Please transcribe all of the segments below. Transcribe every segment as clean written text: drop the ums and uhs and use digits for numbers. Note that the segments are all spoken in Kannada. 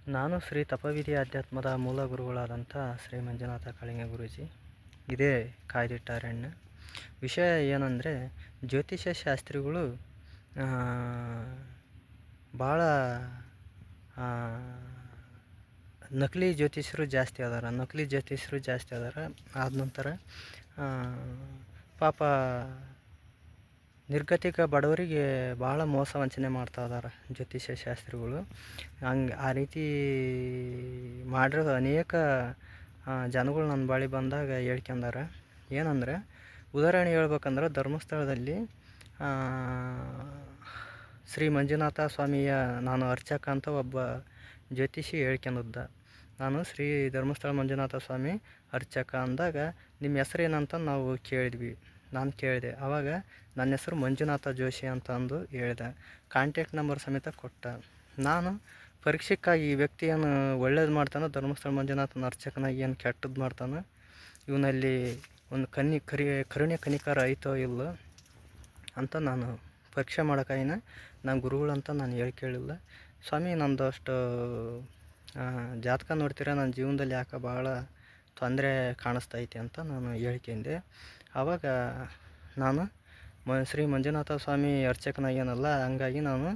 ನಾನು ಶ್ರೀ ತಪವಿಧಿ ಅಧ್ಯಾತ್ಮದ ಮೂಲ ಗುರುಗಳಾದಂಥ ಶ್ರೀ ಮಂಜುನಾಥ ಕಾಳಿಂಗ ಗುರೂಜಿ. ಇದೇ ಕಾಯ್ದಿಟ್ಟಾರಣ್ಯ. ವಿಷಯ ಏನಂದರೆ, ಜ್ಯೋತಿಷ್ಯ ಶಾಸ್ತ್ರಿಗಳು ಭಾಳ ನಕಲಿ ಜ್ಯೋತಿಷ್ಯರು ಜಾಸ್ತಿ ಅದಾರ. ಆದ ನಂತರ ಪಾಪ ನಿರ್ಗತಿಕ ಬಡವರಿಗೆ ಭಾಳ ಮೋಸ ವಂಚನೆ ಮಾಡ್ತಾ ಇದ್ದಾರೆ ಜ್ಯೋತಿಷ್ಯ ಶಾಸ್ತ್ರಿಗಳು. ಆ ರೀತಿ ಮಾಡಿರೋ ಅನೇಕ ಜನಗಳು ನನ್ನ ಬಳಿ ಬಂದಾಗ ಹೇಳ್ಕೊಂಡಾರ. ಏನಂದರೆ, ಉದಾಹರಣೆ ಹೇಳ್ಬೇಕಂದ್ರೆ, ಧರ್ಮಸ್ಥಳದಲ್ಲಿ ಶ್ರೀ ಮಂಜುನಾಥ ಸ್ವಾಮಿಯ ನಾನು ಅರ್ಚಕ ಅಂತ ಒಬ್ಬ ಜ್ಯೋತಿಷಿ ಹೇಳ್ಕೊಂಡಿದ್ದ. ನಾನು ಶ್ರೀ ಧರ್ಮಸ್ಥಳ ಮಂಜುನಾಥ ಸ್ವಾಮಿ ಅರ್ಚಕ ಅಂದಾಗ, ನಿಮ್ಮ ಹೆಸರು ಏನಂತ ನಾವು ಕೇಳಿದ್ವಿ. ನಾನು ಕೇಳಿದೆ. ಆವಾಗ ನನ್ನ ಹೆಸರು ಮಂಜುನಾಥ ಜೋಶಿ ಅಂತ ಅಂದು ಹೇಳಿದೆ. ಕಾಂಟ್ಯಾಕ್ಟ್ ನಂಬರ್ ಸಮೇತ ಕೊಟ್ಟ. ನಾನು ಪರೀಕ್ಷೆಕ್ಕಾಗಿ ಈ ವ್ಯಕ್ತಿಯನ್ನು ಒಳ್ಳೇದು ಮಾಡ್ತಾನೆ, ಧರ್ಮಸ್ಥಳ ಮಂಜುನಾಥನ ಅರ್ಚಕನಾಗಿ ಏನು ಕೆಟ್ಟದ್ದು ಮಾಡ್ತಾನೆ, ಇವನಲ್ಲಿ ಒಂದು ಕರುಣೆ ಕನಿಕಾರ ಐತೋ ಇಲ್ಲ ಅಂತ ನಾನು ಪರೀಕ್ಷೆ ಮಾಡೋಕ್ಕಾಗಿನ ನಾನು ಗುರುಗಳಂತ ನಾನು ಕೇಳಿಲ್ಲ. ಸ್ವಾಮಿ, ನಂದು ಅಷ್ಟು ಜಾತಕ ನೋಡ್ತೀರ, ನನ್ನ ಜೀವನದಲ್ಲಿ ಯಾಕೆ ಭಾಳ ತೊಂದರೆ ಕಾಣಿಸ್ತೈತೆ ಅಂತ ನಾನು ಹೇಳ್ಕೊಂಡೆ. ಆವಾಗ ನಾನು ಶ್ರೀ ಮಂಜುನಾಥ ಸ್ವಾಮಿ ಅರ್ಚಕನಾಗೇನಲ್ಲ, ಹಂಗಾಗಿ ನಾನು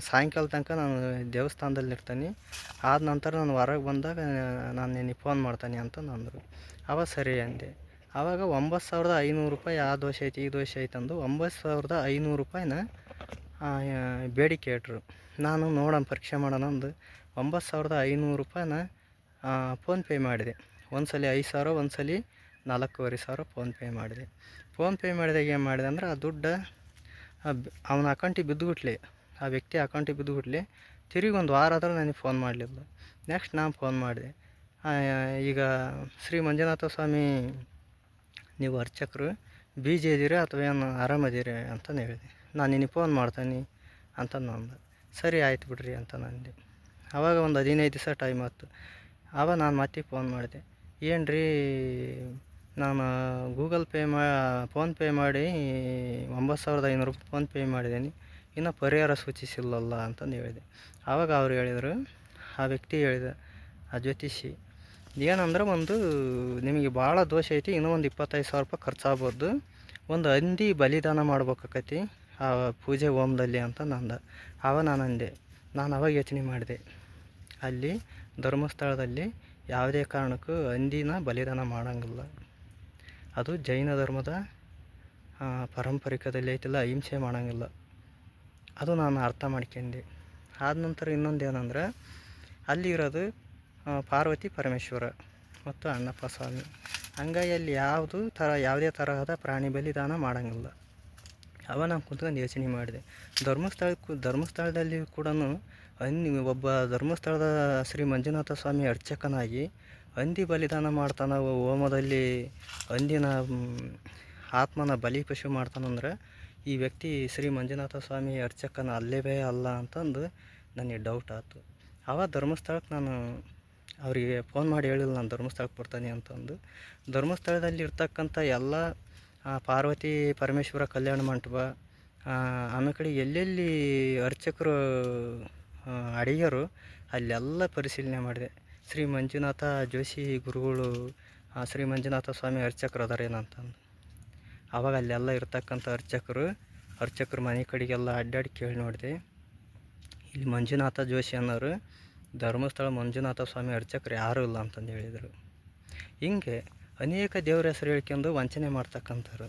ಸಾಯಂಕಾಲ ತನಕ ನಾನು ದೇವಸ್ಥಾನದಲ್ಲಿ ಇರ್ತೀನಿ. ಆದ ನಂತರ ನಾನು ಹೊರಗೆ ಬಂದಾಗ ನಾನು ನಿನಗೆ ಫೋನ್ ಮಾಡ್ತೀನಿ ಅಂತ ಅಂದರು. ಆವಾಗ ಸರಿ ಅಂದೆ. ಆವಾಗ 9,500 ರೂಪಾಯಿ ಆ ದೋಷ ಐತಿ ಈ ದೋಷ ಐತೆ ಅಂದು 9,500 ರೂಪಾಯಿನ ಬೇಡಿಕೆ ಇಟ್ರು. ನಾನು ನೋಡೋಣ, ಪರೀಕ್ಷೆ ಮಾಡೋಣ ಅಂದು 9,500 ರೂಪಾಯಿನ ಫೋನ್ಪೇ ಮಾಡಿದೆ. ಒಂದು ಸಲ 5,000, ಒಂದು ಸಲ 4,500 ಫೋನ್ಪೇ ಮಾಡಿದೆ. ಫೋನ್ಪೇ ಮಾಡಿದಾಗ ಏನು ಮಾಡಿದೆ ಅಂದ್ರೆ, ಆ ದುಡ್ಡು ಅವನ ಅಕೌಂಟಿಗೆ ಬಿದ್ದುಬಿಟ್ಲಿ, ಆ ವ್ಯಕ್ತಿ ಅಕೌಂಟಿಗೆ ಬಿದ್ದುಬಿಟ್ಲಿ. ತಿರುಗಿ ಒಂದು ವಾರ ಆದರೂ ನನಗೆ ಫೋನ್ ಮಾಡಲಿಲ್ಲ. ನೆಕ್ಸ್ಟ್ ನಾನು ಫೋನ್ ಮಾಡಿದೆ. ಈಗ ಶ್ರೀ ಮಂಜುನಾಥ ಸ್ವಾಮಿ ನೀವು ಅರ್ಚಕರು ಬೀಜಿ ಇದ್ದೀರಿ ಅಥವಾ ಏನು ಆರಾಮದಿರಿ ಅಂತಂದು ಹೇಳಿದೆ. ನಾನು ನಿನಗೆ ಫೋನ್ ಮಾಡ್ತೀನಿ ಅಂತ ಅಂದೆ. ಸರಿ ಆಯ್ತು ಬಿಡ್ರಿ ಅಂತ ನಂದೆ. ಆವಾಗ ಒಂದು 15 ದಿವಸ ಟೈಮ್ ಆಯ್ತು. ಆವಾಗ ನಾನು ಮತ್ತೆ ಫೋನ್ ಮಾಡಿದೆ. ಏನು ರೀ, ನಾನು ಗೂಗಲ್ ಪೇ ಫೋನ್ಪೇ ಮಾಡಿ 9,500 ರೂಪಾಯಿ ಫೋನ್ಪೇ ಮಾಡಿದ್ದೀನಿ, ಇನ್ನೂ ಪರಿಹಾರ ಸೂಚಿಸಿಲ್ಲಲ್ಲ ಅಂತಂದು ಹೇಳಿದೆ. ಆವಾಗ ಅವ್ರು ಹೇಳಿದರು, ಆ ವ್ಯಕ್ತಿ ಹೇಳಿದ, ಆ ಜ್ಯೋತಿಷಿ, ಏನಂದ್ರೆ, ಒಂದು ನಿಮಗೆ ಭಾಳ ದೋಷ ಐತಿ, ಇನ್ನೂ ಒಂದು 25,000 ರೂಪಾಯಿ ಖರ್ಚಾಗ್ಬೋದು, ಒಂದು ಹಂದಿ ಬಲಿದಾನ ಮಾಡ್ಬೇಕಾಕತಿ ಆ ಪೂಜೆ ಹೋಮದಲ್ಲಿ ಅಂತ ನಂದ. ಆವಾಗ ನಾನು ಅಂದೆ, ನಾನು ಅವಾಗ ಯೋಚನೆ ಮಾಡಿದೆ, ಅಲ್ಲಿ ಧರ್ಮಸ್ಥಳದಲ್ಲಿ ಯಾವುದೇ ಕಾರಣಕ್ಕೂ ಹಂದಿನ ಬಲಿದಾನ ಮಾಡೋಂಗಿಲ್ಲ. ಅದು ಜೈನ ಧರ್ಮದ ಪಾರಂಪರಿಕದಲ್ಲಿ ಐತಿಲ್ಲ, ಅಹಿಂಸೆ ಮಾಡೋಂಗಿಲ್ಲ. ಅದು ನಾನು ಅರ್ಥ ಮಾಡ್ಕೊಂಡೆ. ಆದ ನಂತರ ಇನ್ನೊಂದು ಏನಂದ್ರೆ, ಅಲ್ಲಿರೋದು ಪಾರ್ವತಿ ಪರಮೇಶ್ವರ ಮತ್ತು ಅಣ್ಣಪ್ಪ ಸ್ವಾಮಿ. ಹಂಗಾಗಿ ಅಲ್ಲಿ ಯಾವುದೇ ತರಹದ ಪ್ರಾಣಿ ಬಲಿದಾನ ಮಾಡೋಂಗಿಲ್ಲ. ಅವಾಗ ನಾನು ಕುಂತ್ಕೊಂಡು ಯೋಚನೆ ಮಾಡಿದೆ, ಧರ್ಮಸ್ಥಳದಲ್ಲಿ ಕೂಡ ಒಬ್ಬ ಧರ್ಮಸ್ಥಳದ ಶ್ರೀ ಮಂಜುನಾಥ ಸ್ವಾಮಿ ಅರ್ಚಕನಾಗಿ ಹಂದಿ ಬಲಿದಾನ ಮಾಡ್ತಾನೆ, ಹೋಮದಲ್ಲಿ ಹಂದಿನ ಆತ್ಮನ ಬಲಿ ಪಶು ಮಾಡ್ತಾನಂದ್ರೆ, ಈ ವ್ಯಕ್ತಿ ಶ್ರೀ ಮಂಜುನಾಥ ಸ್ವಾಮಿ ಅರ್ಚಕನ ಅಲ್ಲೇವೇ ಅಲ್ಲ ಅಂತಂದು ನನಗೆ ಡೌಟ್ ಆಯಿತು. ಆವಾಗ ಧರ್ಮಸ್ಥಳಕ್ಕೆ ನಾನು ಅವರಿಗೆ ಫೋನ್ ಮಾಡಿ ಹೇಳಿಲ್ಲ ನಾನು ಧರ್ಮಸ್ಥಳಕ್ಕೆ ಬರ್ತಾನೆ ಅಂತಂದು. ಧರ್ಮಸ್ಥಳದಲ್ಲಿ ಇರ್ತಕ್ಕಂಥ ಎಲ್ಲ ಪಾರ್ವತಿ ಪರಮೇಶ್ವರ ಕಲ್ಯಾಣ ಮಂಟಪ, ಆಮೇಲೆ ಕಡೆ ಎಲ್ಲೆಲ್ಲಿ ಅರ್ಚಕರು ಅಡಿಗೆರು ಅಲ್ಲೆಲ್ಲ ಪರಿಶೀಲನೆ ಮಾಡಿದೆ. ಶ್ರೀ ಮಂಜುನಾಥ ಜೋಶಿ ಗುರುಗಳು ಶ್ರೀ ಮಂಜುನಾಥ ಸ್ವಾಮಿ ಅರ್ಚಕರು ಅದಾರೇನಂತಂದು. ಆವಾಗ ಅಲ್ಲೆಲ್ಲ ಇರ್ತಕ್ಕಂಥ ಅರ್ಚಕರು ಮನೆ ಕಡೆಗೆಲ್ಲ ಅಡ್ಡಾಡಿ ಕೇಳಿ ನೋಡಿದೆ. ಇಲ್ಲಿ ಮಂಜುನಾಥ ಜೋಶಿ ಅನ್ನೋರು ಧರ್ಮಸ್ಥಳ ಮಂಜುನಾಥ ಸ್ವಾಮಿ ಅರ್ಚಕರು ಯಾರೂ ಇಲ್ಲ ಅಂತಂದು ಹೇಳಿದರು. ಹಿಂಗೆ ಅನೇಕ ದೇವ್ರ ಹೆಸರು ಹೇಳ್ಕೊಂಡು ವಂಚನೆ ಮಾಡ್ತಕ್ಕಂಥವ್ರು.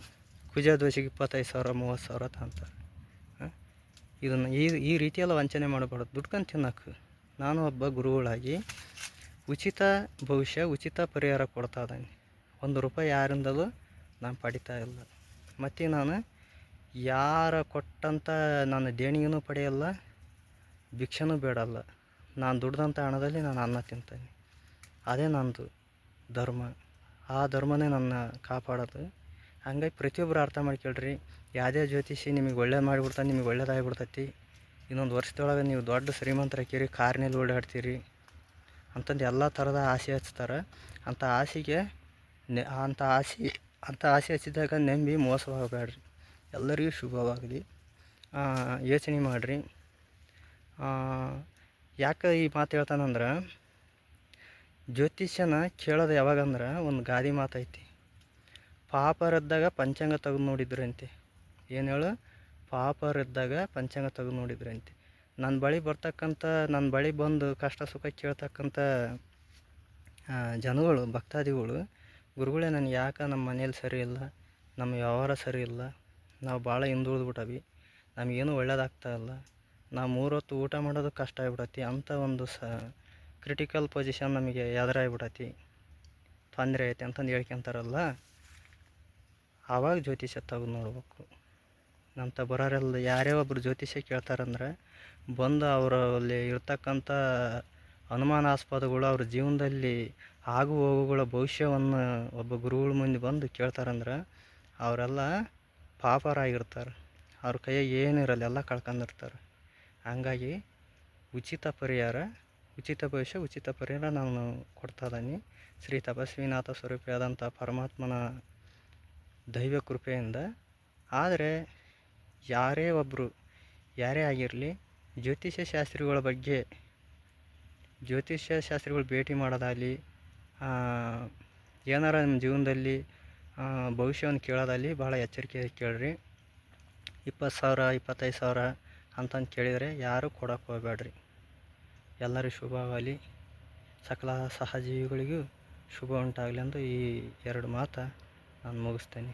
ಕುಜ ದೋಷಿಗೆ 25,000 30,000 ಅಂತಾರೆ. ಇದನ್ನು ಈ ರೀತಿಯೆಲ್ಲ ವಂಚನೆ ಮಾಡಬಾರ್ದು. ದುಡ್ಕೊಂಡು ತಿನ್ನೋಕೆ ನಾನು ಒಬ್ಬ ಗುರುಗಳಾಗಿ ಉಚಿತ ಭವಿಷ್ಯ, ಉಚಿತ ಪರಿಹಾರ ಕೊಡ್ತಾ ಇದ್ದೀನಿ. 1 ರೂಪಾಯಿ ಯಾರಿಂದಲೂ ನಾನು ಪಡಿತಾ ಇಲ್ಲ. ಮತ್ತು ನಾನು ಯಾರ ಕೊಟ್ಟಂಥ ನಾನು ದೇಣಿಗೆನೂ ಪಡೆಯಲ್ಲ, ಭಿಕ್ಷೆನೂ ಬೇಡಲ್ಲ. ನಾನು ದುಡ್ದಂಥ ಹಣದಲ್ಲಿ ನಾನು ಅನ್ನ ತಿಂತೀನಿ. ಅದೇ ನಂದು ಧರ್ಮ. ಆ ಧರ್ಮನೇ ನನ್ನ ಕಾಪಾಡೋದು. ಹಂಗಾಗಿ ಪ್ರತಿಯೊಬ್ಬರು ಅರ್ಥ ಮಾಡ್ಕೊಳ್ರಿ. ಯಾವುದೇ ಜ್ಯೋತಿಷಿ ನಿಮಗೆ ಒಳ್ಳೇದು ಮಾಡಿಬಿಡ್ತಾನೆ, ನಿಮಗೆ ಒಳ್ಳೇದಾಗಿಬಿಡ್ತೈತಿ, ಇನ್ನೊಂದು ವರ್ಷದೊಳಗೆ ನೀವು ದೊಡ್ಡ ಶ್ರೀಮಂತರಾಕಿರಿ, ಕಾರ್ನಲ್ಲಿ ಓಡಾಡ್ತೀರಿ ಅಂತಂದು ಎಲ್ಲ ಥರದ ಆಸೆ ಹಚ್ತಾರೆ. ಅಂಥ ಆಸೆ ಹಚ್ಚಿದಾಗ ನಂಬಿ ಮೋಸವಾಗಬೇಡ್ರಿ. ಎಲ್ಲರಿಗೂ ಶುಭವಾಗಲಿ. ಯೋಚನೆ ಮಾಡಿರಿ. ಯಾಕೆ ಈ ಮಾತು ಹೇಳ್ತಾನಂದ್ರೆ, ಜ್ಯೋತಿಷ್ಯನ ಕೇಳೋದು ಯಾವಾಗಂದ್ರೆ ಒಂದು ಗಾದಿ ಮಾತೈತಿ, ಪಾಪರಿದ್ದಾಗ ಪಂಚಾಂಗ ತೆಗೆದು ನೋಡಿದ್ರಂತೆ. ಏನು ಹೇಳು? ಪಾಪರಿದ್ದಾಗ ಪಂಚಾಂಗ ತೆಗೆದು ನೋಡಿದ್ರಂತೆ. ನನ್ನ ಬಳಿ ಬಂದು ಕಷ್ಟ ಸುಖ ಕೇಳ್ತಕ್ಕಂಥ ಜನಗಳು, ಭಕ್ತಾದಿಗಳು, ಗುರುಗಳೇ ನನಗೆ ಯಾಕೆ ನಮ್ಮ ಮನೇಲಿ ಸರಿ ಇಲ್ಲ, ನಮ್ಮ ವ್ಯವಹಾರ ಸರಿ ಇಲ್ಲ, ನಾವು ಭಾಳ ಹಿಂದುಳಿದ್ಬಿಟ್ಟವಿ, ನಮಗೇನು ಒಳ್ಳೇದಾಗ್ತಾ ಇಲ್ಲ, ನಾವು 3 ಹೊತ್ತು ಊಟ ಮಾಡೋದು ಕಷ್ಟ ಆಗ್ಬಿಟ್ಟತಿ, ಅಂಥ ಒಂದು ಕ್ರಿಟಿಕಲ್ ಪೊಸಿಷನ್ ನಮಗೆ ಎದುರಾಗ್ಬಿಟ್ಟತಿ, ತೊಂದರೆ ಐತೆ ಅಂತಂದು ಹೇಳ್ಕೊಂತಾರಲ್ಲ, ಆವಾಗ ಜ್ಯೋತಿಷ್ಯ ತೆಗೆದು ನೋಡ್ಬೇಕು. ನಮ್ಮ ಬರೋರೆಲ್ಲ ಯಾರೇ ಒಬ್ಬರು ಜ್ಯೋತಿಷ್ಯ ಕೇಳ್ತಾರಂದ್ರೆ ಬಂದು ಅವರಲ್ಲಿ ಇರ್ತಕ್ಕಂಥ ಅನುಮಾನಾಸ್ಪದಗಳು, ಅವ್ರ ಜೀವನದಲ್ಲಿ ಆಗು ಹೋಗುಗಳ ಭವಿಷ್ಯವನ್ನು ಒಬ್ಬ ಗುರುಗಳ ಮುಂದೆ ಬಂದು ಕೇಳ್ತಾರಂದ್ರೆ ಅವರೆಲ್ಲ ಪಾಪರಾಗಿರ್ತಾರೆ, ಅವ್ರ ಕೈಯಾಗ ಏನಿರಲ್ಲ, ಎಲ್ಲ ಕಳ್ಕೊಂಡಿರ್ತಾರೆ. ಹಂಗಾಗಿ ಉಚಿತ ಭವಿಷ್ಯ ಉಚಿತ ಪರಿಹಾರ ನಾನು ಕೊಡ್ತಾ ಇದ್ದೀನಿ. ಶ್ರೀ ತಪಸ್ವಿನಾಥ ಸ್ವರೂಪಿಯಾದಂಥ ಪರಮಾತ್ಮನ ದೈವ ಕೃಪೆಯಿಂದ. ಆದರೆ ಯಾರೇ ಆಗಿರಲಿ, ಜ್ಯೋತಿಷ್ಯ ಶಾಸ್ತ್ರಿಗಳ ಭೇಟಿ ಮಾಡೋದಾಗಲಿ, ಏನಾರ ನಿಮ್ಮ ಜೀವನದಲ್ಲಿ ಭವಿಷ್ಯವನ್ನು ಕೇಳೋದಾಗಲಿ ಭಾಳ ಎಚ್ಚರಿಕೆ ಕೇಳ್ರಿ. 20,000 25,000 ಅಂತಂದು ಕೇಳಿದರೆ ಯಾರೂ ಕೊಡೋಕೆ ಹೋಗಬೇಡ್ರಿ. ಎಲ್ಲರಿಗೂ ಶುಭವಾಗಲಿ, ಸಕಲ ಸಹಜೀವಿಗಳಿಗೂ ಶುಭ ಉಂಟಾಗಲಿ ಎಂದು ಈ 2 ಮಾತು ನಾನು ಮುಗಿಸ್ತೇನೆ.